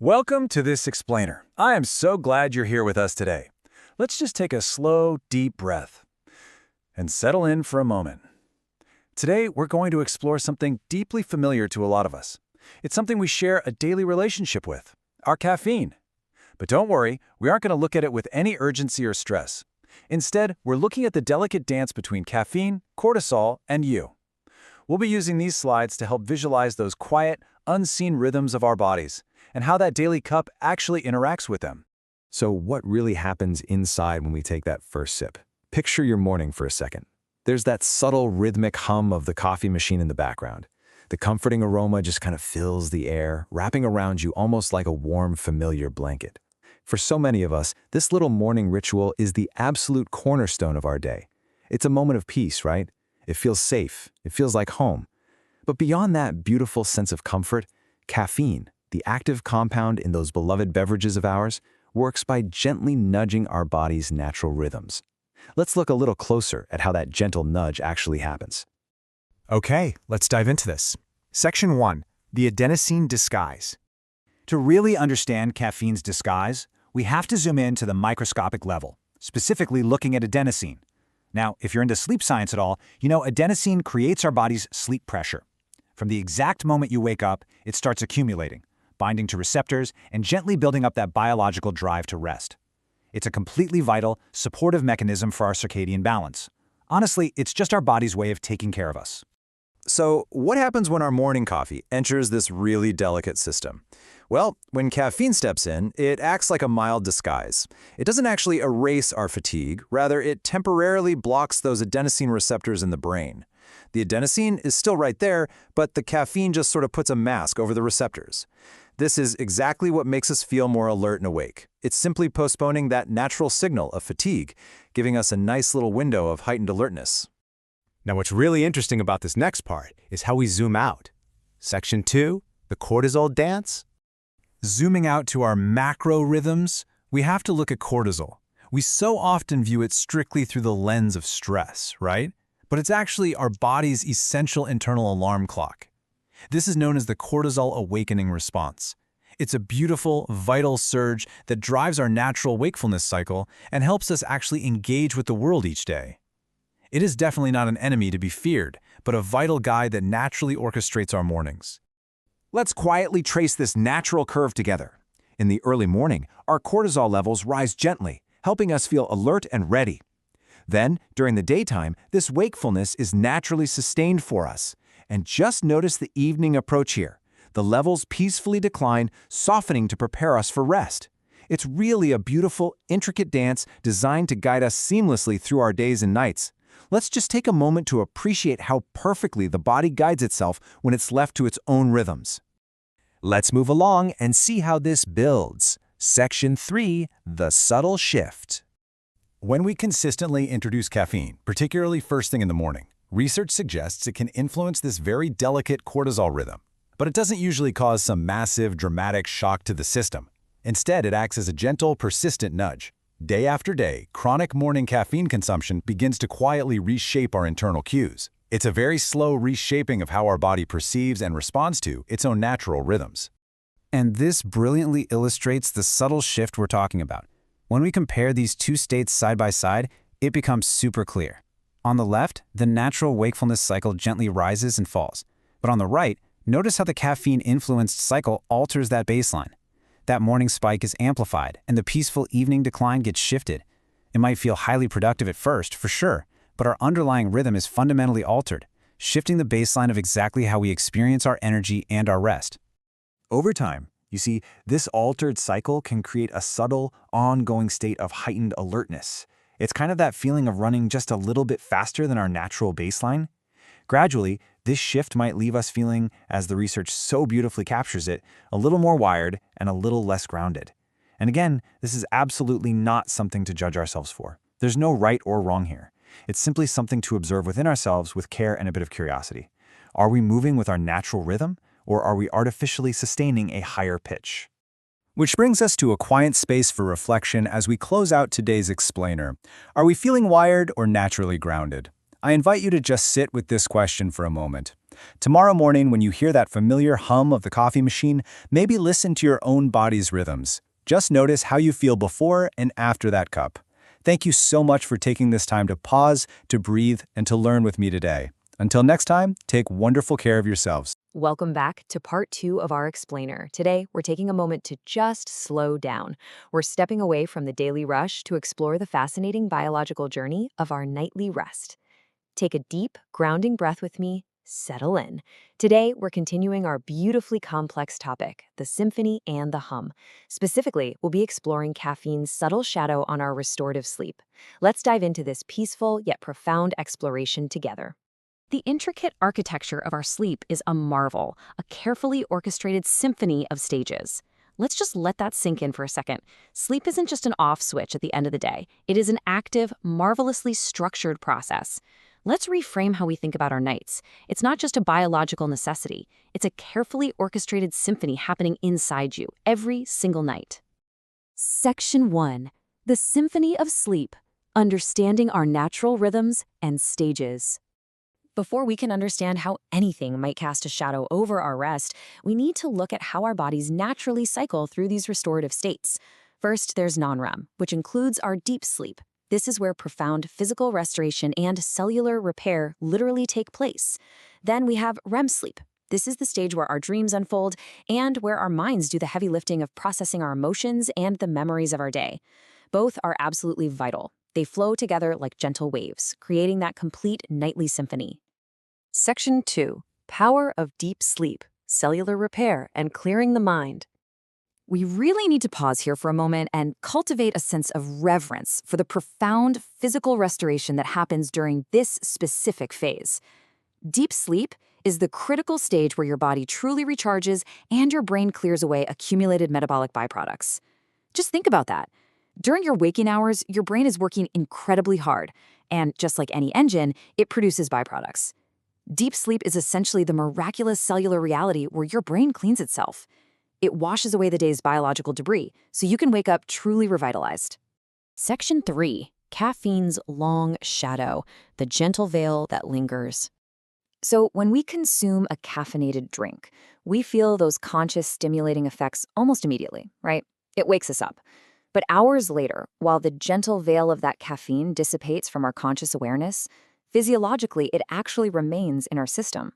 Welcome to this explainer. I am so glad you're here with us today. Let's just take a slow, deep breath and settle in for a moment. Today, we're going to explore something deeply familiar to a lot of us. It's something we share a daily relationship with, our caffeine. But don't worry, we aren't going to look at it with any urgency or stress. Instead, we're looking at the delicate dance between caffeine, cortisol, and you. We'll be using these slides to help visualize those quiet, unseen rhythms of our bodies and how that daily cup actually interacts with them. So what really happens inside when we take that first sip? Picture your morning for a second. There's that subtle rhythmic hum of the coffee machine in the background. The comforting aroma just kind of fills the air, wrapping around you almost like a warm, familiar blanket. For so many of us, this little morning ritual is the absolute cornerstone of our day. It's a moment of peace, right? It feels safe. It feels like home. But beyond that beautiful sense of comfort, caffeine, the active compound in those beloved beverages of ours, works by gently nudging our body's natural rhythms. Let's look a little closer at how that gentle nudge actually happens. Okay, let's dive into this. Section 1. The adenosine disguise. To really understand caffeine's disguise, we have to zoom in to the microscopic level, specifically looking at adenosine. Now, if you're into sleep science at all, you know adenosine creates our body's sleep pressure. From the exact moment you wake up, it starts accumulating, binding to receptors, and gently building up that biological drive to rest. It's a completely vital, supportive mechanism for our circadian balance. Honestly, it's just our body's way of taking care of us. So, what happens when our morning coffee enters this really delicate system? Well, when caffeine steps in, it acts like a mild disguise. It doesn't actually erase our fatigue, rather it temporarily blocks those adenosine receptors in the brain. The adenosine is still right there, but the caffeine just sort of puts a mask over the receptors. This is exactly what makes us feel more alert and awake. It's simply postponing that natural signal of fatigue, giving us a nice little window of heightened alertness. Now, what's really interesting about this next part is how we zoom out. Section 2, the cortisol dance. Zooming out to our macro rhythms, we have to look at cortisol. We so often view it strictly through the lens of stress, right? But it's actually our body's essential internal alarm clock. This is known as the cortisol awakening response. It's a beautiful, vital surge that drives our natural wakefulness cycle and helps us actually engage with the world each day. It is definitely not an enemy to be feared, but a vital guide that naturally orchestrates our mornings. Let's quietly trace this natural curve together. In the early morning, our cortisol levels rise gently, helping us feel alert and ready. Then, during the daytime, this wakefulness is naturally sustained for us. And just notice the evening approach here. The levels peacefully decline, softening to prepare us for rest. It's really a beautiful, intricate dance designed to guide us seamlessly through our days and nights. Let's just take a moment to appreciate how perfectly the body guides itself when it's left to its own rhythms. Let's move along and see how this builds. Section 3, the subtle shift. When we consistently introduce caffeine, particularly first thing in the morning, research suggests it can influence this very delicate cortisol rhythm. But it doesn't usually cause some massive, dramatic shock to the system. Instead, it acts as a gentle, persistent nudge. Day after day, chronic morning caffeine consumption begins to quietly reshape our internal cues. It's a very slow reshaping of how our body perceives and responds to its own natural rhythms. And this brilliantly illustrates the subtle shift we're talking about. When we compare these two states side by side, it becomes super clear. On the left, the natural wakefulness cycle gently rises and falls. But on the right, notice how the caffeine-influenced cycle alters that baseline. That morning spike is amplified, and the peaceful evening decline gets shifted. It might feel highly productive at first, for sure, but our underlying rhythm is fundamentally altered, shifting the baseline of exactly how we experience our energy and our rest. Over time, you see, this altered cycle can create a subtle, ongoing state of heightened alertness. It's kind of that feeling of running just a little bit faster than our natural baseline. Gradually, this shift might leave us feeling, as the research so beautifully captures it, a little more wired and a little less grounded. And again, this is absolutely not something to judge ourselves for. There's no right or wrong here. It's simply something to observe within ourselves with care and a bit of curiosity. Are we moving with our natural rhythm, or are we artificially sustaining a higher pitch? Which brings us to a quiet space for reflection as we close out today's explainer. Are we feeling wired or naturally grounded? I invite you to just sit with this question for a moment. Tomorrow morning, when you hear that familiar hum of the coffee machine, maybe listen to your own body's rhythms. Just notice how you feel before and after that cup. Thank you so much for taking this time to pause, to breathe, and to learn with me today. Until next time, take wonderful care of yourselves. Welcome back to part 2 of our explainer. Today, we're taking a moment to just slow down. We're stepping away from the daily rush to explore the fascinating biological journey of our nightly rest. Take a deep, grounding breath with me. Settle in. Today, we're continuing our beautifully complex topic, the symphony and the hum. Specifically, we'll be exploring caffeine's subtle shadow on our restorative sleep. Let's dive into this peaceful yet profound exploration together. The intricate architecture of our sleep is a marvel, a carefully orchestrated symphony of stages. Let's just let that sink in for a second. Sleep isn't just an off switch at the end of the day. It is an active, marvelously structured process. Let's reframe how we think about our nights. It's not just a biological necessity. It's a carefully orchestrated symphony happening inside you every single night. Section 1. The Symphony of Sleep. Understanding our natural rhythms and stages. Before we can understand how anything might cast a shadow over our rest, we need to look at how our bodies naturally cycle through these restorative states. First, there's non-REM, which includes our deep sleep. This is where profound physical restoration and cellular repair literally take place. Then we have REM sleep. This is the stage where our dreams unfold and where our minds do the heavy lifting of processing our emotions and the memories of our day. Both are absolutely vital. They flow together like gentle waves, creating that complete nightly symphony. Section 2. Power of Deep Sleep, Cellular Repair, and Clearing the Mind. We really need to pause here for a moment and cultivate a sense of reverence for the profound physical restoration that happens during this specific phase. Deep sleep is the critical stage where your body truly recharges and your brain clears away accumulated metabolic byproducts. Just think about that. During your waking hours, your brain is working incredibly hard, and just like any engine, it produces byproducts. Deep sleep is essentially the miraculous cellular reality where your brain cleans itself. It washes away the day's biological debris, so you can wake up truly revitalized. Section 3. Caffeine's long shadow, the gentle veil that lingers. So when we consume a caffeinated drink, we feel those conscious stimulating effects almost immediately, right? It wakes us up. But hours later, while the gentle veil of that caffeine dissipates from our conscious awareness, physiologically, it actually remains in our system.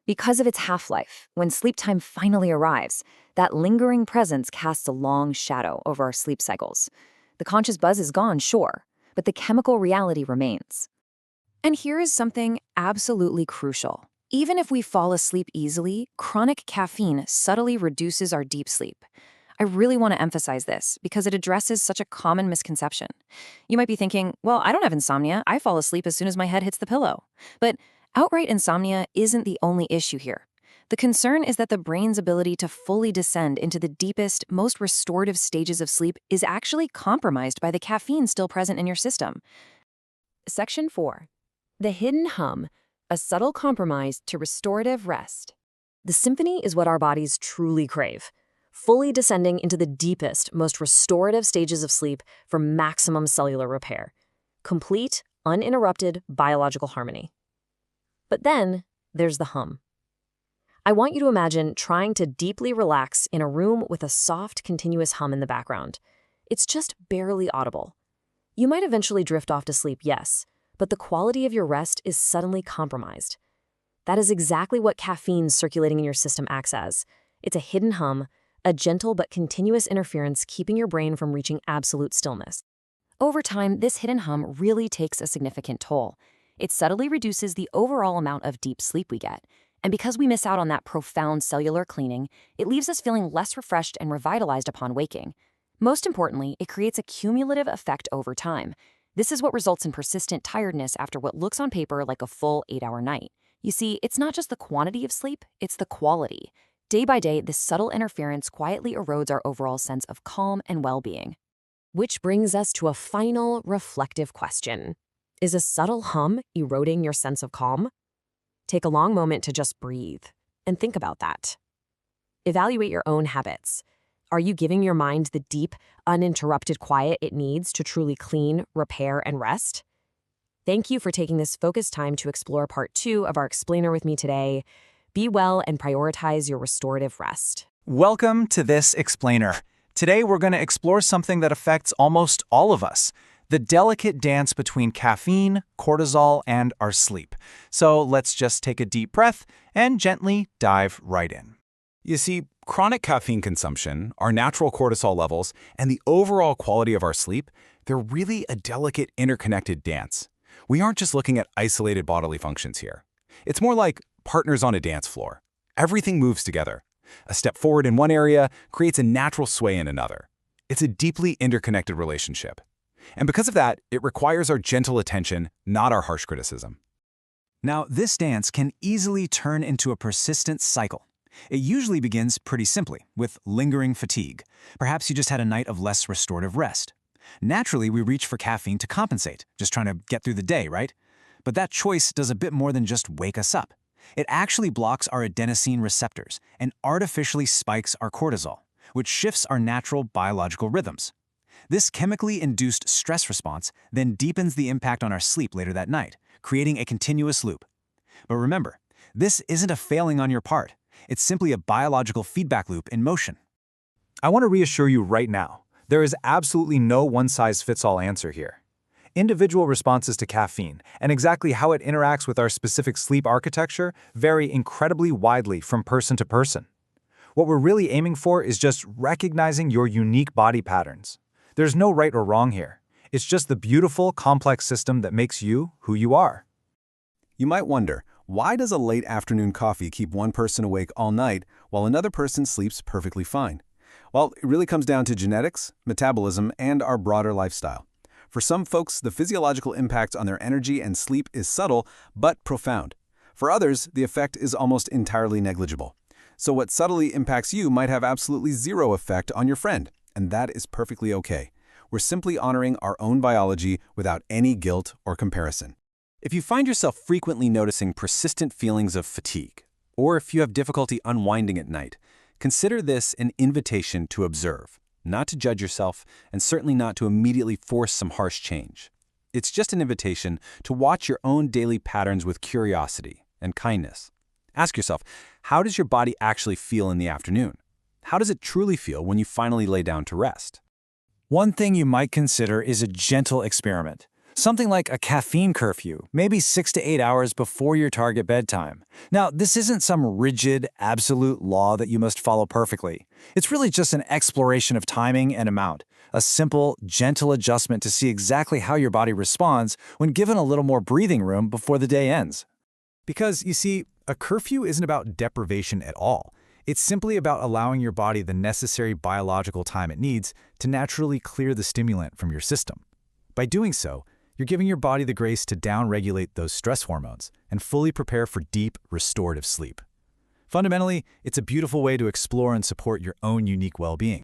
Because of its half-life, when sleep time finally arrives, that lingering presence casts a long shadow over our sleep cycles. The conscious buzz is gone, sure, but the chemical reality remains. And here is something absolutely crucial. Even if we fall asleep easily, chronic caffeine subtly reduces our deep sleep. I really want to emphasize this because it addresses such a common misconception. You might be thinking, well, I don't have insomnia. I fall asleep as soon as my head hits the pillow. But outright insomnia isn't the only issue here. The concern is that the brain's ability to fully descend into the deepest, most restorative stages of sleep is actually compromised by the caffeine still present in your system. Section 4. The hidden hum, a subtle compromise to restorative rest. The symphony is what our bodies truly crave, fully descending into the deepest, most restorative stages of sleep for maximum cellular repair. Complete, uninterrupted biological harmony. But then, there's the hum. I want you to imagine trying to deeply relax in a room with a soft, continuous hum in the background. It's just barely audible. You might eventually drift off to sleep, yes, but the quality of your rest is suddenly compromised. That is exactly what caffeine circulating in your system acts as. It's a hidden hum, a gentle but continuous interference keeping your brain from reaching absolute stillness. Over time, this hidden hum really takes a significant toll. It subtly reduces the overall amount of deep sleep we get. And because we miss out on that profound cellular cleaning, it leaves us feeling less refreshed and revitalized upon waking. Most importantly, it creates a cumulative effect over time. This is what results in persistent tiredness after what looks on paper like a full 8-hour night. You see, it's not just the quantity of sleep, it's the quality. Day by day, this subtle interference quietly erodes our overall sense of calm and well-being. Which brings us to a final reflective question. Is a subtle hum eroding your sense of calm? Take a long moment to just breathe and think about that. Evaluate your own habits. Are you giving your mind the deep, uninterrupted quiet it needs to truly clean, repair, and rest? Thank you for taking this focused time to explore part 2 of our explainer with me today. Be well and prioritize your restorative rest. Welcome to this explainer. Today we're going to explore something that affects almost all of us, the delicate dance between caffeine, cortisol, and our sleep. So let's just take a deep breath and gently dive right in. You see, chronic caffeine consumption, our natural cortisol levels, and the overall quality of our sleep, they're really a delicate interconnected dance. We aren't just looking at isolated bodily functions here. It's more like partners on a dance floor. Everything moves together. A step forward in one area creates a natural sway in another. It's a deeply interconnected relationship. And because of that, it requires our gentle attention, not our harsh criticism. Now, this dance can easily turn into a persistent cycle. It usually begins pretty simply, with lingering fatigue. Perhaps you just had a night of less restorative rest. Naturally, we reach for caffeine to compensate, just trying to get through the day, right? But that choice does a bit more than just wake us up. It actually blocks our adenosine receptors and artificially spikes our cortisol, which shifts our natural biological rhythms. This chemically induced stress response then deepens the impact on our sleep later that night, creating a continuous loop. But remember, this isn't a failing on your part. It's simply a biological feedback loop in motion. I want to reassure you right now, there is absolutely no one-size-fits-all answer here. Individual responses to caffeine and exactly how it interacts with our specific sleep architecture vary incredibly widely from person to person. What we're really aiming for is just recognizing your unique body patterns. There's no right or wrong here. It's just the beautiful, complex system that makes you who you are. You might wonder, why does a late afternoon coffee keep one person awake all night while another person sleeps perfectly fine? Well, it really comes down to genetics, metabolism, and our broader lifestyle. For some folks, the physiological impact on their energy and sleep is subtle but profound. For others, the effect is almost entirely negligible. So what subtly impacts you might have absolutely zero effect on your friend, and that is perfectly okay. We're simply honoring our own biology without any guilt or comparison. If you find yourself frequently noticing persistent feelings of fatigue, or if you have difficulty unwinding at night, consider this an invitation to observe, not to judge yourself, and certainly not to immediately force some harsh change. It's just an invitation to watch your own daily patterns with curiosity and kindness. Ask yourself, how does your body actually feel in the afternoon? How does it truly feel when you finally lay down to rest? One thing you might consider is a gentle experiment. Something like a caffeine curfew, maybe 6 to 8 hours before your target bedtime. Now, this isn't some rigid, absolute law that you must follow perfectly. It's really just an exploration of timing and amount, a simple, gentle adjustment to see exactly how your body responds when given a little more breathing room before the day ends. Because, you see, a curfew isn't about deprivation at all. It's simply about allowing your body the necessary biological time it needs to naturally clear the stimulant from your system. By doing so, you're giving your body the grace to downregulate those stress hormones and fully prepare for deep, restorative sleep. Fundamentally, it's a beautiful way to explore and support your own unique well-being.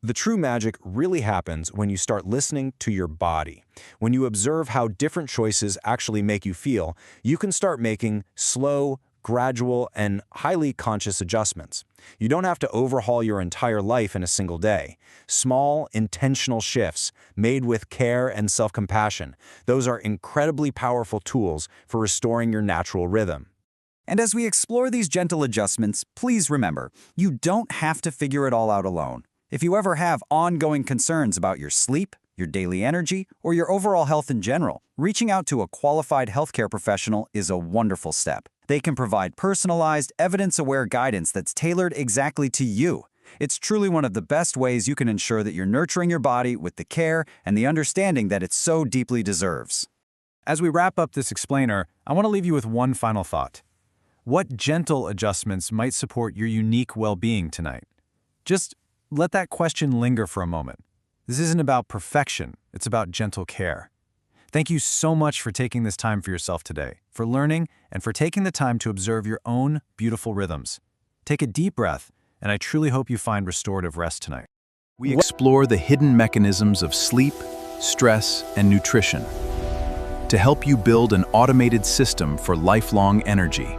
The true magic really happens when you start listening to your body. When you observe how different choices actually make you feel, you can start making slow, gradual, and highly conscious adjustments. You don't have to overhaul your entire life in a single day. Small, intentional shifts made with care and self-compassion, those are incredibly powerful tools for restoring your natural rhythm. And as we explore these gentle adjustments, please remember, you don't have to figure it all out alone. If you ever have ongoing concerns about your sleep, your daily energy, or your overall health in general, reaching out to a qualified healthcare professional is a wonderful step. They can provide personalized, evidence-aware guidance that's tailored exactly to you. It's truly one of the best ways you can ensure that you're nurturing your body with the care and the understanding that it so deeply deserves. As we wrap up this explainer, I want to leave you with one final thought. What gentle adjustments might support your unique well-being tonight? Just let that question linger for a moment. This isn't about perfection, it's about gentle care. Thank you so much for taking this time for yourself today, for learning, and for taking the time to observe your own beautiful rhythms. Take a deep breath, and I truly hope you find restorative rest tonight. We explore the hidden mechanisms of sleep, stress, and nutrition to help you build an automated system for lifelong energy.